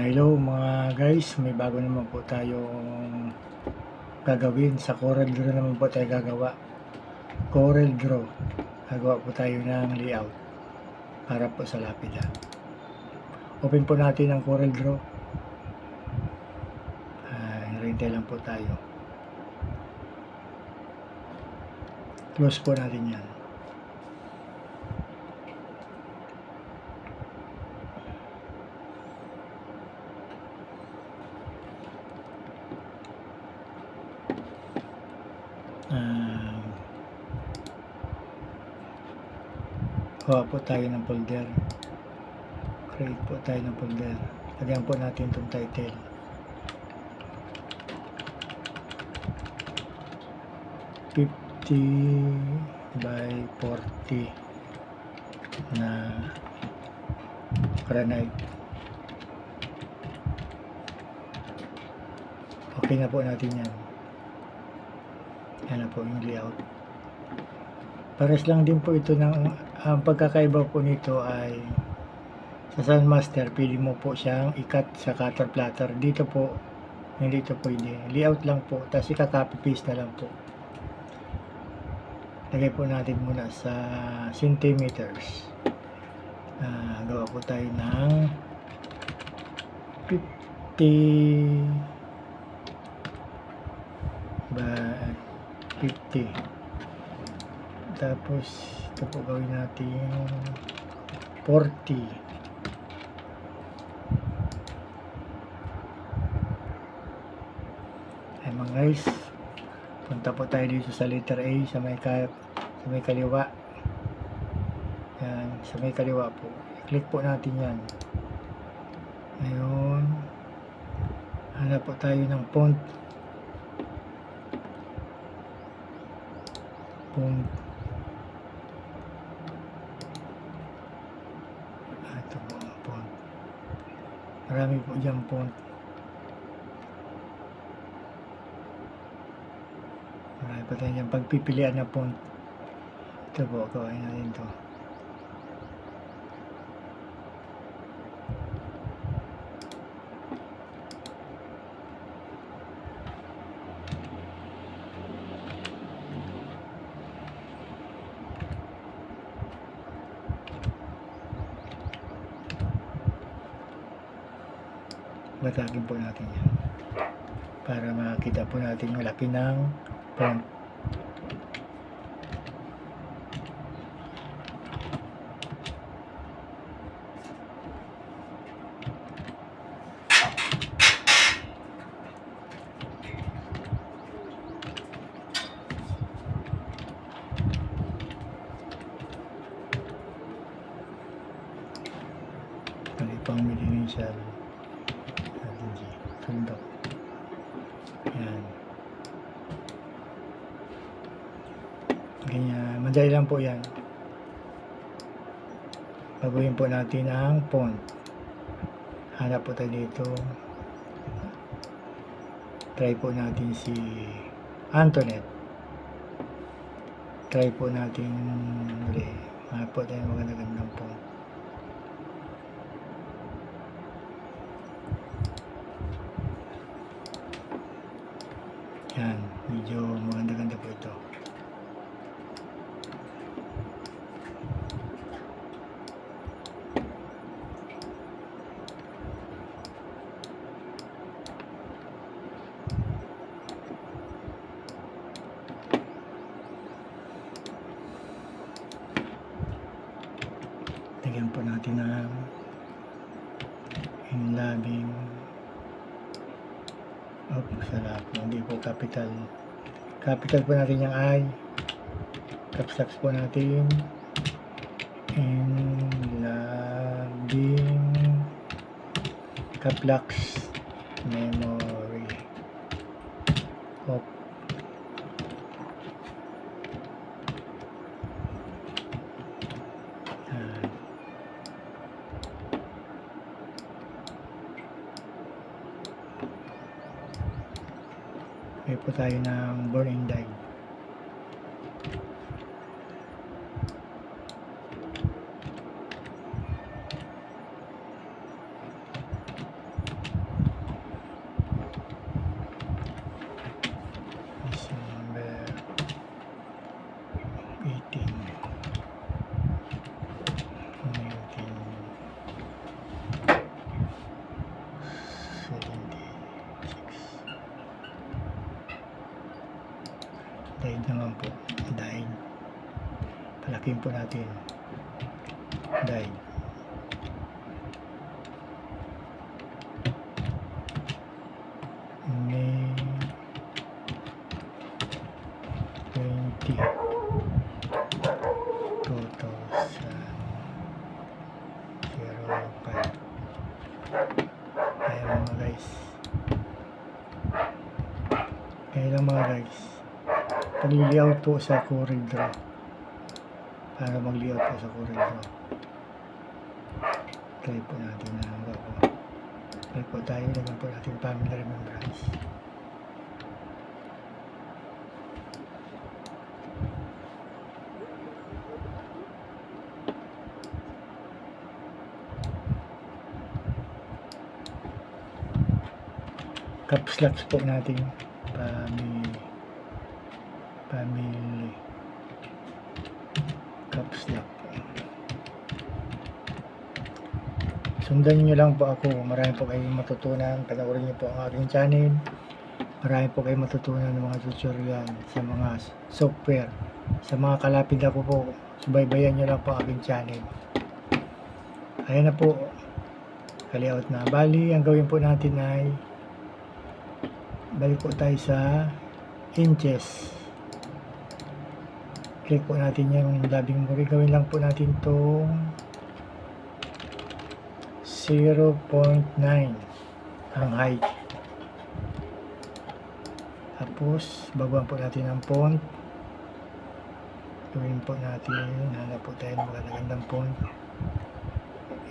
Hello mga guys, may bago naman po tayong gagawin. Sa Corel Draw naman po tayo gagawa. Corel Draw. Gagawa po tayo ng layout para po sa lapida. Open po natin ang Corel Draw. Hintay lang po tayo. Close po natin yan. Gawa po tayo ng folder. Create po tayo ng folder. Lagyan po natin itong title. by 40 na granite. Okay na po natin yan. Yan na po yung layout. Pares lang din po ito ng ang pagkakaiba po nito ay sa Sandmaster pili mo po siyang i-cut sa cutter platter. Dito po hindi ito pwede. Layout lang po, tapos ika-copy paste na lang po. Lagay po natin muna sa centimeters. Gawa po tayo ng 50 by 50. Tapos ito po gawin natin 40. Ay mga guys, punta po tayo dito sa letter A sa may kaliwa. Yan, sa may kaliwa po. Click po natin yan. Ngayon, hanap po tayo ng font. Ito po ang font. Marami po dyan font. Marami po tayo dyan pagpipilian na font. Ito po, gawin natin ito. Batagin po natin yan para makita po natin yung laki ng font. Pang initial tundok. Yan. Ganyan. Madali lang po yan. Baguhin po natin ang font. Hanap po tayo dito. Try po natin si Antoinette. Try po natin uli. Hanap po tayo magandang font. Yan, medyo maganda-ganda po ito. Lagyan po natin ng inlabing. Sarap. Hindi po capital. Capital po natin yung I. Caps lock po natin. Enlabing cap locks memory of may po tayo ng burn and dive. Sunod naman po, daig. Palakin po natin. Daig. May 20 2005. Ayan mga guys. Kailan mga guys, pag-layout po sa CorelDRAW, para mag-layout po sa CorelDRAW, try po natin na bago. Try po tayo, lagyan po natin family remembrance. Caps locks po natin, family caps lock. Sundan nyo lang po ako, marami po kayong matutunan. Panoorin nyo po ang aking channel, marami po kayong matutunan ng mga tutorial sa mga software, sa mga kalapid ako po. Subaybayan nyo lang po ang aking channel. Ayan na po, kalayout na. Bali, ang gawin po natin ay balik po tayo sa inches. Click po natin yung labing muri. Gawin lang po natin itong 0.9 ang height. Tapos baguhan po natin ang font. Gawin po natin, hanap po tayo ng magandang font.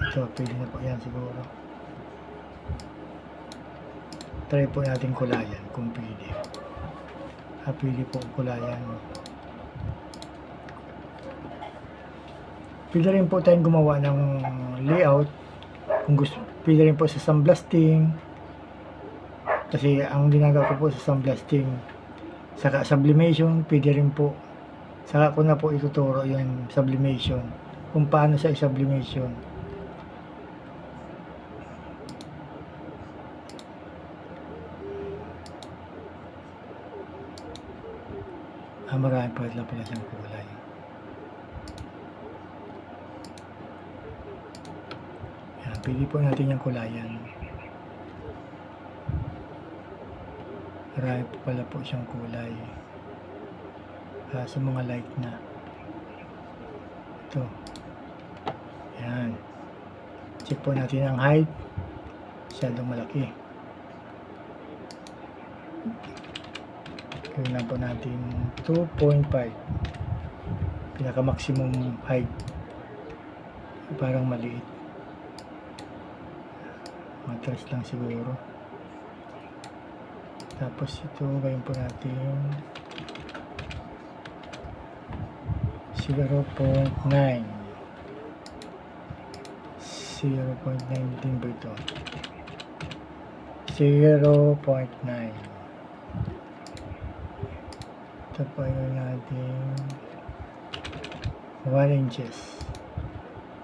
Ito, pwede na po yan siguro. Try po natin kulayan kung pwede. Pwede po kulayan. Pwede rin po tayong gumawa ng layout kung gusto. Pwede rin po sa sandblasting, kasi ang ginagawa ko po sa sandblasting, saka sublimation, pwede rin po. Saka ko na po ituturo yung sublimation, kung paano sa sublimation. Marami pala siyang kulay. Yan, pili po natin yung kulayan. Marami pala po siyang kulay. Sa mga light na. Ito. Yan. Check po natin ang height. Masyadong malaki. Gawin lang po natin 2.5, pinaka maximum height, parang maliit, matras lang siguro. Tapos ito gawin po natin 0.9 din ba ito? 0.9. Ito po yung natin 1 inches.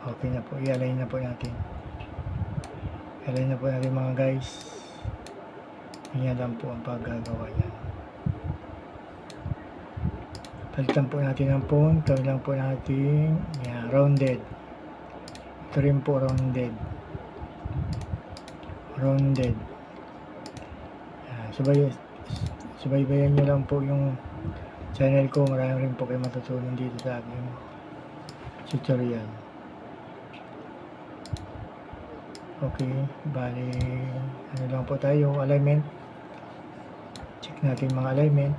Okay na po, i-align na po natin. I-align na po natin mga guys. Yan lang po ang paggagawa yan. Palitan po natin ang font. Gawin lang po natin yan, rounded. Ito rin po rounded. Rounded. Yan, subaybayan nyo lang po yung channel ko. Marami rin po kayo matutunan dito sa aking tutorial. Okay, bali ano lang po tayo, alignment. Check natin mga alignment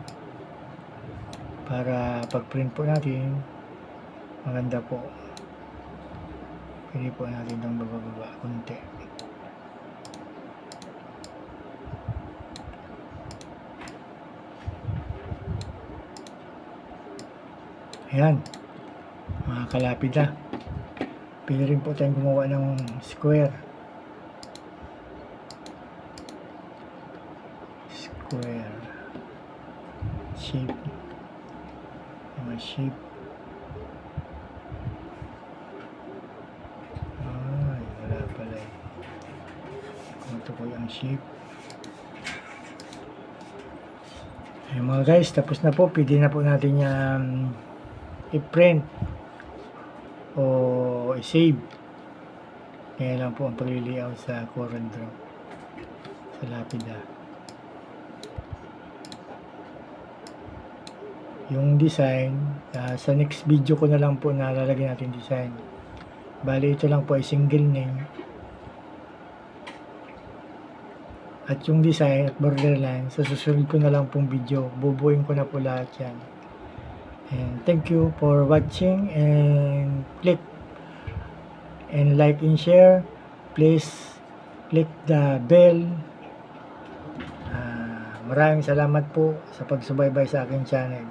para pag print po natin maganda po. Pili po natin itong bababa konti. Ayan, mga kalapid na. Pili rin po tayong gumawa ng square. Shape. Mga shape. Ay, wala pala eh. Kung ito po yung shape. Ayan mga guys, tapos na po. Pwede na po natin yung i-print o i-save. Kaya lang po ang pag-layout sa CorelDRAW sa Lapida. Yung design, sa next video ko na lang po nalalagay natin design. Bali ito lang po ay single name. At yung design at borderline, sa susunod ko na lang pong video, bubuin ko na po lahat yan. And thank you for watching, and click and like and share. Please click the bell. Maraming salamat po sa pagsubaybay sa aking channel.